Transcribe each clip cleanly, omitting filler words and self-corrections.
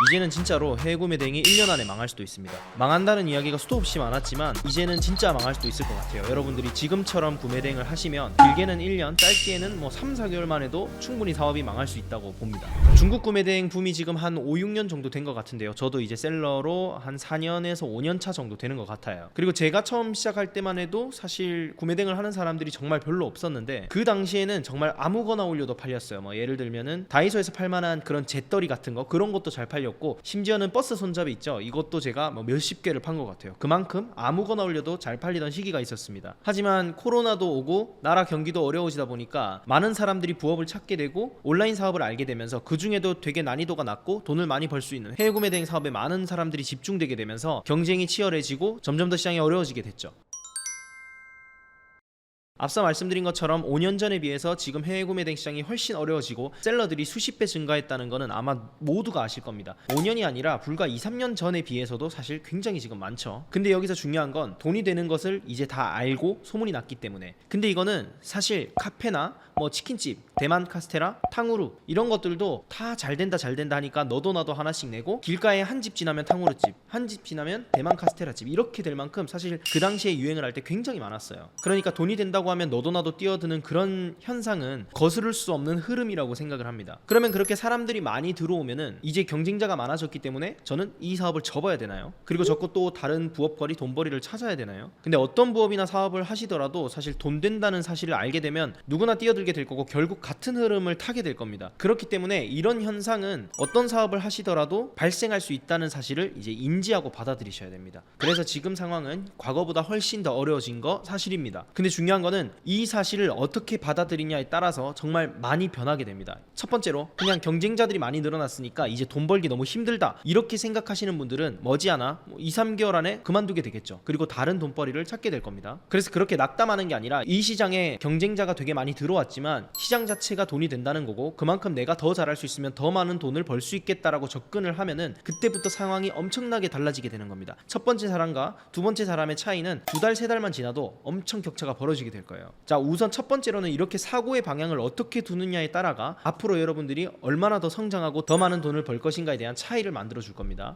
이제는 진짜로 해외 구매 대행이 1년 안에 망할 수도 있습니다. 망한다는 이야기가 수도 없이 많았지만 이제는 진짜 망할 수도 있을 것 같아요. 여러분들이 지금처럼 구매 대행을 하시면 길게는 1년, 짧게는 3, 4개월만 해도 충분히 사업이 망할 수 있다고 봅니다. 중국 구매 대행 붐이 지금 한 5, 6년 정도 된 것 같은데요. 저도 이제 셀러로 한 4년에서 5년 차 정도 되는 것 같아요. 그리고 제가 처음 시작할 때만 해도 사실 구매 대행을 하는 사람들이 정말 별로 없었는데 그 당시에는 정말 아무거나 올려도 팔렸어요. 예를 들면은 다이소에서 팔만한 그런 잿더리 같은 거, 그런 것도 잘 팔렸고, 심지어는 버스 손잡이 있죠, 이것도 제가 몇십 개를 판 것 같아요. 그만큼 아무거나 올려도 잘 팔리던 시기가 있었습니다. 하지만 코로나도 오고 나라 경기도 어려워지다 보니까 많은 사람들이 부업을 찾게 되고 온라인 사업을 알게 되면서 그 중에도 되게 난이도가 낮고 돈을 많이 벌 수 있는 해외 구매 대행 사업에 많은 사람들이 집중되게 되면서 경쟁이 치열해지고 점점 더 시장이 어려워지게 됐죠. 앞서 말씀드린 것처럼 5년 전에 비해서 지금 해외 구매 대행 시장이 훨씬 어려워지고 셀러들이 수십 배 증가했다는 것은 아마 모두가 아실 겁니다. 5년이 아니라 불과 2, 3년 전에 비해서도 사실 굉장히 지금 많죠. 근데 여기서 중요한 건 돈이 되는 것을 이제 다 알고 소문이 났기 때문에. 근데 이거는 사실 카페나 치킨집, 대만 카스테라, 탕후루 이런 것들도 다 잘 된다 하니까 너도 나도 하나씩 내고, 길가에 한 집 지나면 탕후루집, 한 집 지나면 대만 카스테라집, 이렇게 될 만큼 사실 그 당시에 유행을 할 때 굉장히 많았어요. 그러니까 돈이 된다고 하면 너도 나도 뛰어드는 그런 현상은 거스를 수 없는 흐름이라고 생각을 합니다. 그러면 그렇게 사람들이 많이 들어오면은 이제 경쟁자가 많아졌기 때문에 저는 이 사업을 접어야 되나요? 그리고 접고 또 다른 부업거리, 돈벌이를 찾아야 되나요? 근데 어떤 부업이나 사업을 하시더라도 사실 돈 된다는 사실을 알게 되면 누구나 뛰어들게 될 거고 결국 같은 흐름을 타게 될 겁니다. 그렇기 때문에 이런 현상은 어떤 사업을 하시더라도 발생할 수 있다는 사실을 이제 인지하고 받아들이셔야 됩니다. 그래서 지금 상황은 과거보다 훨씬 더 어려워진 거 사실입니다. 근데 중요한 거는 이 사실을 어떻게 받아들이냐에 따라서 정말 많이 변하게 됩니다. 첫 번째로, 그냥 경쟁자들이 많이 늘어났으니까 이제 돈 벌기 너무 힘들다 이렇게 생각하시는 분들은 머지않아 2, 3개월 안에 그만두게 되겠죠. 그리고 다른 돈벌이를 찾게 될 겁니다. 그래서 그렇게 낙담하는 게 아니라 이 시장에 경쟁자가 되게 많이 들어왔지만 시장 자체가 돈이 된다는 거고, 그만큼 내가 더 잘할 수 있으면 더 많은 돈을 벌 수 있겠다라고 접근을 하면은 그때부터 상황이 엄청나게 달라지게 되는 겁니다. 첫 번째 사람과 두 번째 사람의 차이는 2달, 3달만 지나도 엄청 격차가 벌어지게 될 거예요. 자, 우선 첫 번째로는 이렇게 사고의 방향을 어떻게 두느냐에 따라가 앞으로 여러분들이 얼마나 더 성장하고 더 많은 돈을 벌 것인가에 대한 차이를 만들어 줄 겁니다.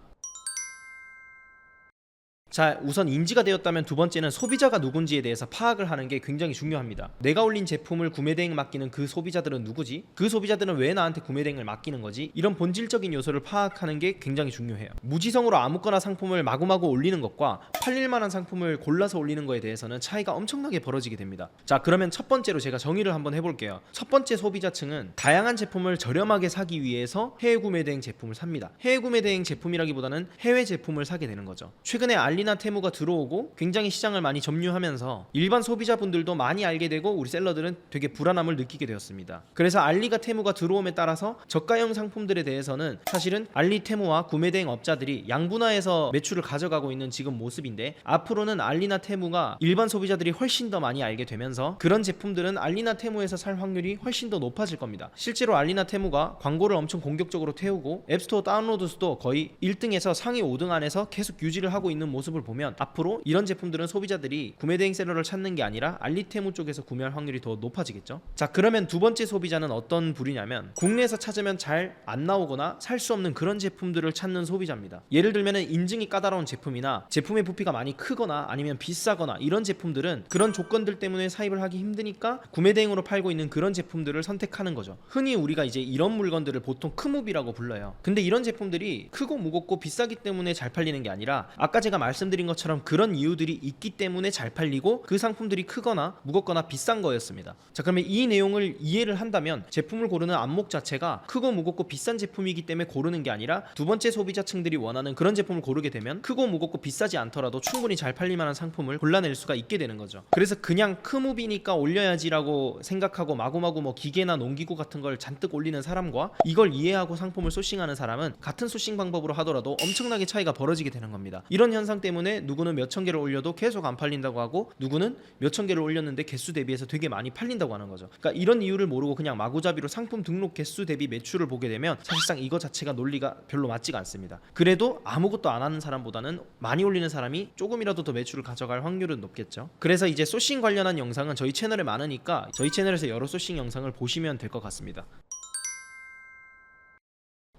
자, 우선 인지가 되었다면 두 번째는 소비자가 누군지에 대해서 파악을 하는 게 굉장히 중요합니다. 내가 올린 제품을 구매 대행 맡기는 그 소비자들은 누구지? 그 소비자들은 왜 나한테 구매 대행을 맡기는 거지? 이런 본질적인 요소를 파악하는 게 굉장히 중요해요. 무지성으로 아무거나 상품을 마구마구 올리는 것과 팔릴 만한 상품을 골라서 올리는 거에 대해서는 차이가 엄청나게 벌어지게 됩니다. 자, 그러면 첫 번째로 제가 정의를 한번 해볼게요. 첫 번째 소비자층은 다양한 제품을 저렴하게 사기 위해서 해외 구매 대행 제품을 삽니다. 해외 구매 대행 제품이라기보다는 해외 제품을 사게 되는 거죠. 최근에 알리나 테무가 들어오고 굉장히 시장을 많이 점유하면서 일반 소비자분들도 많이 알게 되고 우리 셀러들은 되게 불안함을 느끼게 되었습니다. 그래서 알리가 테무가 들어옴에 따라서 저가형 상품들에 대해서는 사실은 알리 테무와 구매 대행 업자들이 양분화해서 매출을 가져가고 있는 지금 모습인데, 앞으로는 알리나 테무가 일반 소비자들이 훨씬 더 많이 알게 되면서 그런 제품들은 알리나 테무에서 살 확률이 훨씬 더 높아질 겁니다. 실제로 알리나 테무가 광고를 엄청 공격적으로 태우고 앱스토어 다운로드 수도 거의 1등에서 상위 5등 안에서 계속 유지를 하고 있는 모습을 보면 앞으로 이런 제품들은 소비자들이 구매 대행 셀러를 찾는 게 아니라 알리테무 쪽에서 구매할 확률이 더 높아지겠죠. 자, 그러면 두 번째 소비자는 어떤 부류냐면 국내에서 찾으면 잘 안 나오거나 살 수 없는 그런 제품들을 찾는 소비자입니다. 예를 들면 인증이 까다로운 제품이나 제품의 부피가 많이 크거나 아니면 비싸거나 이런 제품들은 그런 조건들 때문에 사입을 하기 힘드니까 구매 대행으로 팔고 있는 그런 제품들을 선택하는 거죠. 흔히 우리가 이제 이런 물건들을 보통 크무비라고 불러요. 근데 이런 제품들이 크고 무겁고 비싸기 때문에 잘 팔리는 게 아니라 아까 제가 말씀드린 것처럼 그런 이유들이 있기 때문에 잘 팔리고 그 상품들이 크거나 무겁거나 비싼 거였습니다. 자, 그러면 이 내용을 이해를 한다면 제품을 고르는 안목 자체가 크고 무겁고 비싼 제품이기 때문에 고르는 게 아니라 두 번째 소비자층들이 원하는 그런 제품을 고르게 되면 크고 무겁고 비싸지 않더라도 충분히 잘 팔릴 만한 상품을 골라낼 수가 있게 되는 거죠. 그래서 그냥 크무비니까 올려야지라고 생각하고 마구마구 기계나 농기구 같은 걸 잔뜩 올리는 사람과 이걸 이해하고 상품을 소싱하는 사람은 같은 소싱 방법으로 하더라도 엄청나게 차이가 벌어지게 되는 겁니다. 이런 현상 때문에 누구는 몇천 개를 올려도 계속 안 팔린다고 하고 누구는 몇천 개를 올렸는데 개수 대비해서 되게 많이 팔린다고 하는 거죠. 그러니까 이런 이유를 모르고 그냥 마구잡이로 상품 등록 개수 대비 매출을 보게 되면 사실상 이거 자체가 논리가 별로 맞지가 않습니다. 그래도 아무것도 안 하는 사람보다는 많이 올리는 사람이 조금이라도 더 매출을 가져갈 확률은 높겠죠. 그래서 이제 소싱 관련한 영상은 저희 채널에 많으니까 저희 채널에서 여러 소싱 영상을 보시면 될 것 같습니다.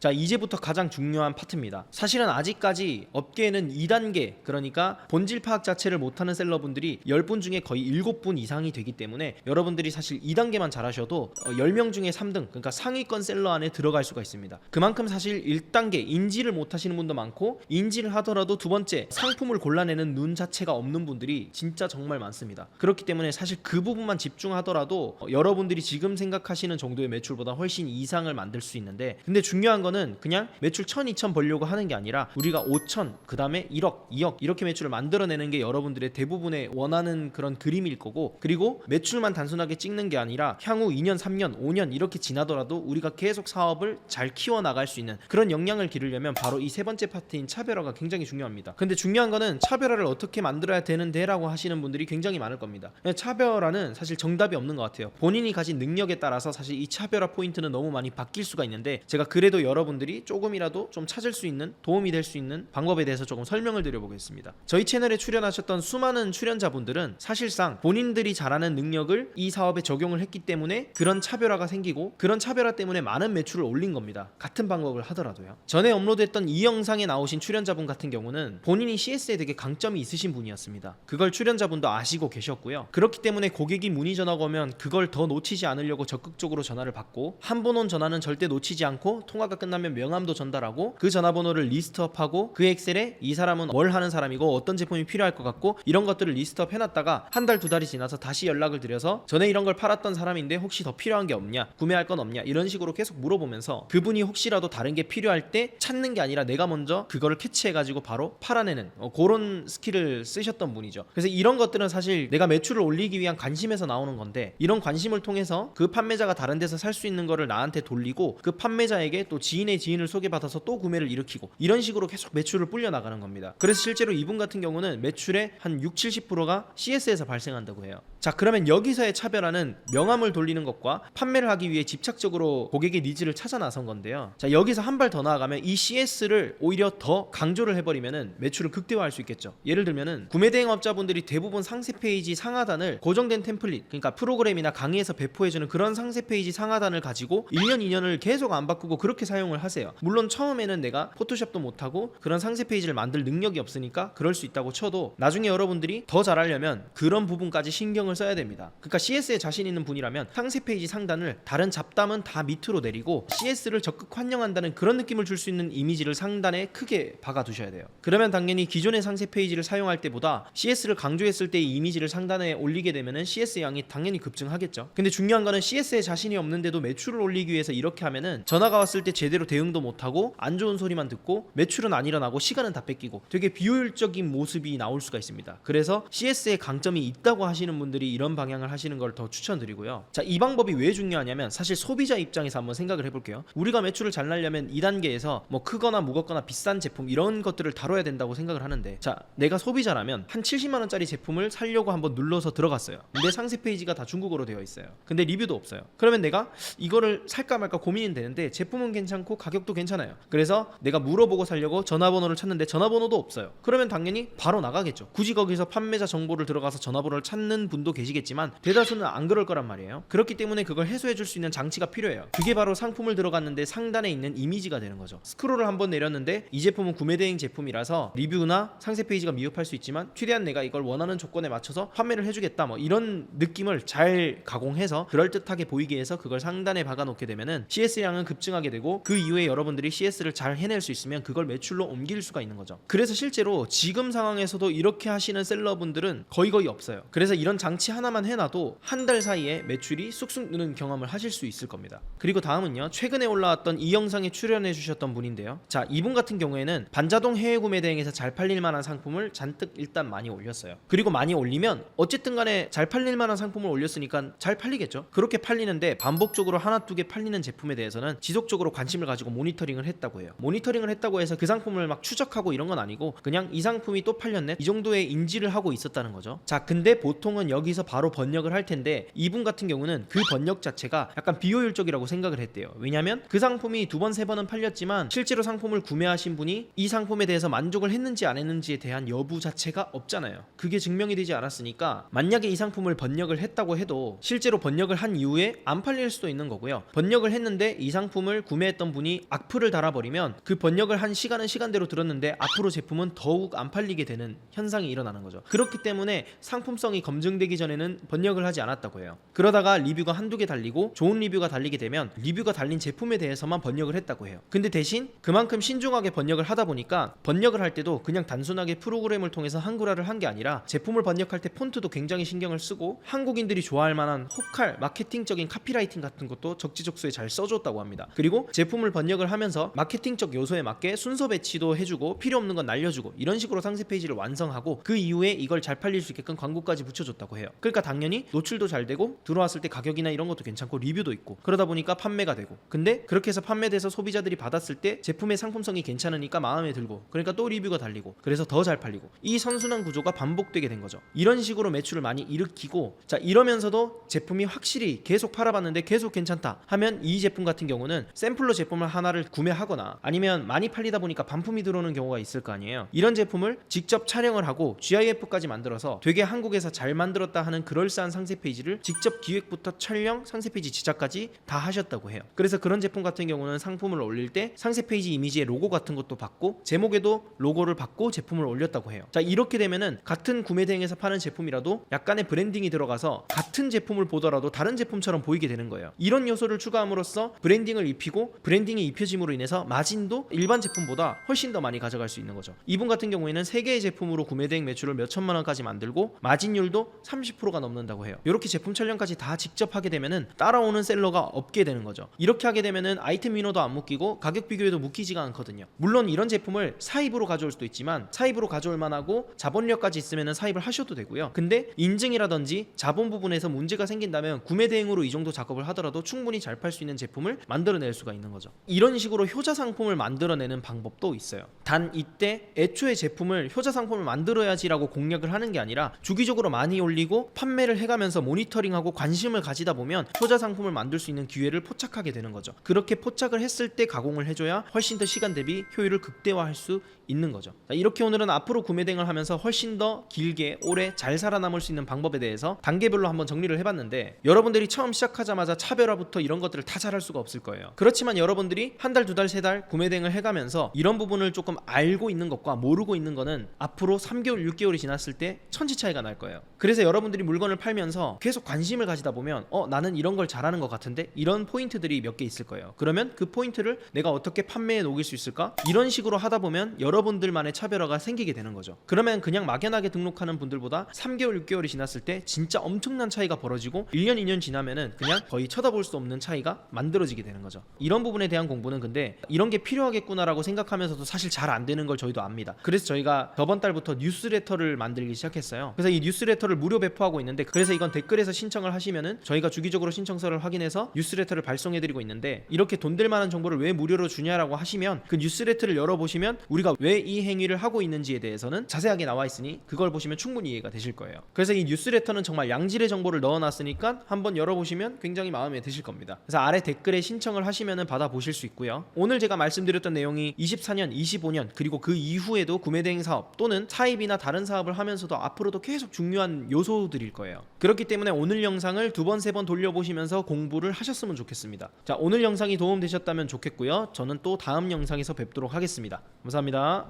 자, 이제부터 가장 중요한 파트입니다. 사실은 아직까지 업계에는 2단계, 그러니까 본질 파악 자체를 못하는 셀러분들이 10분 중에 거의 7분 이상이 되기 때문에 여러분들이 사실 2단계만 잘하셔도 10명 중에 3등, 그러니까 상위권 셀러 안에 들어갈 수가 있습니다. 그만큼 사실 1단계 인지를 못하시는 분도 많고, 인지를 하더라도 두 번째 상품을 골라내는 눈 자체가 없는 분들이 진짜 정말 많습니다. 그렇기 때문에 사실 그 부분만 집중하더라도 여러분들이 지금 생각하시는 정도의 매출보다 훨씬 이상을 만들 수 있는데, 근데 중요한 거는 그냥 매출 1000, 2000 벌려고 하는 게 아니라 우리가 5000, 그 다음에 1억, 2억 이렇게 매출을 만들어내는 게 여러분들의 대부분의 원하는 그런 그림일 거고, 그리고 매출만 단순하게 찍는 게 아니라 향후 2년, 3년, 5년 이렇게 지나더라도 우리가 계속 사업을 잘 키워나갈 수 있는 그런 역량을 기르려면 바로 이 세 번째 파트인 차별화가 굉장히 중요합니다. 근데 중요한 거는 차별화를 어떻게 만들어야 되는데 라고 하시는 분들이 굉장히 많을 겁니다. 차별화는 사실 정답이 없는 것 같아요. 본인이 가진 능력에 따라서 사실 이 차별화 포인트는 너무 많이 바뀔 수가 있는데, 제가 그래도 여러분들이 조금이라도 좀 찾을 수 있는, 도움이 될 수 있는 방법에 대해서 조금 설명을 드려보겠습니다. 저희 채널에 출연하셨던 수많은 출연자분들은 사실상 본인들이 잘하는 능력을 이 사업에 적용을 했기 때문에 그런 차별화가 생기고, 그런 차별화 때문에 많은 매출을 올린 겁니다. 같은 방법을 하더라도요. 전에 업로드했던 이 영상에 나오신 출연자분 같은 경우는 본인이 CS에 되게 강점이 있으신 분이었습니다. 그걸 출연자분도 아시고 계셨고요. 그렇기 때문에 고객이 문의 전화가 오면 그걸 더 놓치지 않으려고 적극적으로 전화를 받고, 한 번 온 전화는 절대 놓치지 않고 통화가 끝나면 명함도 전달하고, 그 전화번호를 리스트업하고 그 엑셀에 이 사람은 뭘 하는 사람이고 어떤 제품이 필요할 것 같고 이런 것들을 리스트업 해놨다가 한 달, 두 달이 지나서 다시 연락을 드려서 전에 이런 걸 팔았던 사람인데 혹시 더 필요한 게 없냐, 구매할 건 없냐, 이런 식으로 계속 물어보면서 그분이 혹시라도 다른 게 필요할 때 찾는 게 아니라 내가 먼저 그거를 캐치해가지고 바로 팔아내는 그런 스킬을 쓰셨던 분이죠. 그래서 이런 것들은 사실 내가 매출을 올리기 위한 관심에서 나오는 건데, 이런 관심을 통해서 그 판매자가 다른 데서 살 수 있는 거를 나한테 돌리고 그 판매자에게 또 지인의 지인을 소개받아서 또 구매를 일으키고, 이런 식으로 계속 매출을 불려 나가는 겁니다. 그래서 실제로 이분 같은 경우는 매출의 한 60-70%가 CS에서 발생한다고 해요. 자, 그러면 여기서의 차별화는 명함을 돌리는 것과 판매를 하기 위해 집착적으로 고객의 니즈를 찾아 나선 건데요. 자, 여기서 한 발 더 나아가면 이 CS를 오히려 더 강조를 해버리면은 매출을 극대화할 수 있겠죠. 예를 들면은 구매 대행업자분들이 대부분 상세 페이지 상하단을 고정된 템플릿, 그러니까 프로그램이나 강의에서 배포해주는 그런 상세 페이지 상하단을 가지고 1년, 2년을 계속 안 바꾸고 그렇게 사용을 하세요. 물론 처음에는 내가 포토샵도 못하고 그런 상세 페이지를 만들 능력이 없으니까 그럴 수 있다고 쳐도, 나중에 여러분들이 더 잘하려면 그런 부분까지 신경을 써야 됩니다. 그러니까 CS에 자신 있는 분이라면 상세 페이지 상단을 다른 잡담은 다 밑으로 내리고 CS를 적극 환영한다는 그런 느낌을 줄 수 있는 이미지를 상단에 크게 박아 두셔야 돼요. 그러면 당연히 기존의 상세 페이지를 사용할 때보다 CS를 강조했을 때 이 이미지를 상단에 올리게 되면은 CS 양이 당연히 급증하겠죠. 근데 중요한 거는 CS에 자신이 없는데도 매출을 올리기 위해서 이렇게 하면은 전화가 왔을 때 제대로 대응도 못하고 안 좋은 소리만 듣고 매출은 안 일어나고 시간은 다 뺏기고 되게 비효율적인 모습이 나올 수가 있습니다. 그래서 CS에 강점이 있다고 하시는 분들이 이런 방향을 하시는 걸 더 추천드리고요. 자, 이 방법이 왜 중요하냐면 사실 소비자 입장에서 한번 생각을 해볼게요. 우리가 매출을 잘 날려면 2단계에서 뭐 크거나 무겁거나 비싼 제품 이런 것들을 다뤄야 된다고 생각을 하는데, 자, 내가 소비자라면 한 70만원짜리 제품을 사려고 한번 눌러서 들어갔어요. 근데 상세 페이지가 다 중국어로 되어 있어요. 근데 리뷰도 없어요. 그러면 내가 이거를 살까 말까 고민이 되는데 제품은 괜찮고 가격도 괜찮아요. 그래서 내가 물어보고 사려고 전화번호를 찾는데 전화번호도 없어요. 그러면 당연히 바로 나가겠죠. 굳이 거기서 판매자 정보를 들어가서 전화번호를 찾는 분도 계시겠지만 대다수는 안 그럴 거란 말이에요. 그렇기 때문에 그걸 해소해 줄 수 있는 장치가 필요해요. 그게 바로 상품을 들어갔는데 상단에 있는 이미지가 되는 거죠. 스크롤을 한번 내렸는데 이 제품은 구매 대행 제품이라서 리뷰나 상세 페이지가 미흡할 수 있지만 최대한 내가 이걸 원하는 조건에 맞춰서 판매를 해주겠다, 뭐 이런 느낌을 잘 가공해서 그럴듯하게 보이게 해서 그걸 상단에 박아놓게 되면은 CS량은 급증하게 되고, 그 이후에 여러분들이 CS를 잘 해낼 수 있으면 그걸 매출로 옮길 수가 있는 거죠. 그래서 실제로 지금 상황에서도 이렇게 하시는 셀러분들은 거의 없어요. 그래서 이런 장치 하나만 해놔도 한 달 사이에 매출이 쑥쑥 느는 경험을 하실 수 있을 겁니다. 그리고 다음은요, 최근에 올라왔던 이 영상에 출연해 주셨던 분인데요. 자, 이분 같은 경우에는 반자동 해외 구매 대행에서 잘 팔릴 만한 상품을 잔뜩 일단 많이 올렸어요. 그리고 많이 올리면 어쨌든 간에 잘 팔릴 만한 상품을 올렸으니까 잘 팔리겠죠. 그렇게 팔리는데 반복적으로 하나 두 개 팔리는 제품에 대해서는 지속적으로 관심을 가지고 모니터링을 했다고 해요. 모니터링을 했다고 해서 그 상품을 막 추적하고 이런 건 아니고 그냥 이 상품이 또 팔렸네, 이 정도의 인지를 하고 있었다는 거죠. 자, 근데 보통은 여기서 바로 번역을 할 텐데 이분 같은 경우는 그 번역 자체가 약간 비효율적이라고 생각을 했대요. 왜냐면 그 상품이 두 번, 세 번은 팔렸지만 실제로 상품을 구매하신 분이 이 상품에 대해서 만족을 했는지 안 했는지에 대한 여부 자체가 없잖아요. 그게 증명이 되지 않았으니까 만약에 이 상품을 번역을 했다고 해도 실제로 번역을 한 이후에 안 팔릴 수도 있는 거고요. 번역을 했는데 이 상품을 구매했던 했던 분이 악플을 달아버리면 그 번역을 한 시간은 시간대로 들었는데 앞으로 제품은 더욱 안 팔리게 되는 현상이 일어나는 거죠. 그렇기 때문에 상품성이 검증되기 전에는 번역을 하지 않았다고 해요. 그러다가 리뷰가 한두 개 달리고 좋은 리뷰가 달리게 되면 리뷰가 달린 제품에 대해서만 번역을 했다고 해요. 근데 대신 그만큼 신중하게 번역을 하다 보니까 번역을 할 때도 그냥 단순하게 프로그램을 통해서 한글화를 한 게 아니라 제품을 번역할 때 폰트도 굉장히 신경을 쓰고 한국인들이 좋아할 만한 혹할 마케팅적인 카피라이팅 같은 것도 적지적소에 잘 써줬다고 합니다. 그리고 제품을 번역을 하면서 마케팅적 요소에 맞게 순서 배치도 해주고 필요 없는 건 날려주고 이런 식으로 상세 페이지를 완성하고 그 이후에 이걸 잘 팔릴 수 있게끔 광고까지 붙여줬다고 해요. 그러니까 당연히 노출도 잘 되고 들어왔을 때 가격이나 이런 것도 괜찮고 리뷰도 있고 그러다 보니까 판매가 되고, 근데 그렇게 해서 판매돼서 소비자들이 받았을 때 제품의 상품성이 괜찮으니까 마음에 들고 그러니까 또 리뷰가 달리고 그래서 더 잘 팔리고 이 선순환 구조가 반복되게 된 거죠. 이런 식으로 매출을 많이 일으키고, 자 이러면서도 제품이 확실히 계속 팔아봤는데 계속 괜찮다 하면 이 제품 같은 경우는 샘플로 제품을 하나를 구매하거나 아니면 많이 팔리다 보니까 반품이 들어오는 경우가 있을 거 아니에요. 이런 제품을 직접 촬영을 하고 GIF까지 만들어서 되게 한국에서 잘 만들었다 하는 그럴싸한 상세 페이지를 직접 기획부터 촬영, 상세 페이지 제작까지 다 하셨다고 해요. 그래서 그런 제품 같은 경우는 상품을 올릴 때 상세 페이지 이미지에 로고 같은 것도 받고 제목에도 로고를 받고 제품을 올렸다고 해요. 자 이렇게 되면은 같은 구매 대행에서 파는 제품이라도 약간의 브랜딩이 들어가서 같은 제품을 보더라도 다른 제품처럼 보이게 되는 거예요. 이런 요소를 추가함으로써 브랜딩을 입히고 브랜딩이 입혀짐으로 인해서 마진도 일반 제품보다 훨씬 더 많이 가져갈 수 있는 거죠. 이분 같은 경우에는 3개의 제품으로 구매 대행 매출을 몇 천만 원까지 만들고 마진율도 30%가 넘는다고 해요. 이렇게 제품 촬영까지 다 직접 하게 되면은 따라오는 셀러가 없게 되는 거죠. 이렇게 하게 되면은 아이템 민호도 안 묶이고 가격 비교에도 묶이지가 않거든요. 물론 이런 제품을 사입으로 가져올 수도 있지만 사입으로 가져올 만하고 자본력까지 있으면은 사입을 하셔도 되고요. 근데 인증이라든지 자본 부분에서 문제가 생긴다면 구매 대행으로 이 정도 작업을 하더라도 충분히 잘 팔 수 있는 제품을 만들어낼 수가 있는 거죠. 이런 식으로 효자 상품을 만들어내는 방법도 있어요. 단 이때 애초에 제품을 효자 상품을 만들어야지라고 공략을 하는 게 아니라 주기적으로 많이 올리고 판매를 해가면서 모니터링하고 관심을 가지다 보면 효자 상품을 만들 수 있는 기회를 포착하게 되는 거죠. 그렇게 포착을 했을 때 가공을 해줘야 훨씬 더 시간 대비 효율을 극대화할 수 있는 거죠. 자, 이렇게 오늘은 앞으로 구매 대행을 하면서 훨씬 더 길게 오래 잘 살아남을 수 있는 방법에 대해서 단계별로 한번 정리를 해봤는데, 여러분들이 처음 시작하자마자 차별화부터 이런 것들을 다 잘할 수가 없을 거예요. 그렇지만 여러분들이 한 달, 두 달, 세 달 구매 대행을 해가면서 이런 부분을 조금 알고 있는 것과 모르고 있는 거는 앞으로 3개월, 6개월이 지났을 때 천지 차이가 날 거예요. 그래서 여러분들이 물건을 팔면서 계속 관심을 가지다 보면 나는 이런 걸 잘하는 것 같은데 이런 포인트들이 몇 개 있을 거예요. 그러면 그 포인트를 내가 어떻게 판매에 녹일 수 있을까? 이런 식으로 하다 보면 여러분들만의 차별화가 생기게 되는 거죠. 그러면 그냥 막연하게 등록하는 분들보다 3개월, 6개월이 지났을 때 진짜 엄청난 차이가 벌어지고 1년, 2년 지나면은 그냥 거의 쳐다볼 수 없는 차이가 만들어지게 되는 거죠. 이런 부분에 대한 공부는 근데 이런 게 필요하겠구나라고 생각하면서도 사실 잘 안 되는 걸 저희도 압니다. 그래서 저희가 저번 달부터 뉴스레터를 만들기 시작했어요. 그래서 이 뉴스레터를 무료 배포하고 있는데, 그래서 이건 댓글에서 신청을 하시면은 저희가 주기적으로 신청서를 확인해서 뉴스레터를 발송해드리고 있는데, 이렇게 돈 될 만한 정보를 왜 무료로 주냐라고 하시면 그 뉴스레터를 열어보시면 우리가 왜 이 행위를 하고 있는지에 대해서는 자세하게 나와 있으니 그걸 보시면 충분히 이해가 되실 거예요. 그래서 이 뉴스레터는 정말 양질의 정보를 넣어놨으니까 한번 열어보시면 굉장히 마음에 드실 겁니다. 그래서 아래 댓글에 신청을 하시면은 받아보실 수 있고요. 오늘 제가 말씀드렸던 내용이 24년, 25년 그리고 그 이후에도 구매대행 사업 또는 사입이나 다른 사업을 하면서도 앞으로도 계속 중요한 요소들일 거예요. 그렇기 때문에 오늘 영상을 2번, 3번 돌려보시면서 공부를 하셨으면 좋겠습니다. 자, 오늘 영상이 도움되셨다면 좋겠고요. 저는 또 다음 영상에서 뵙도록 하겠습니다. 감사합니다.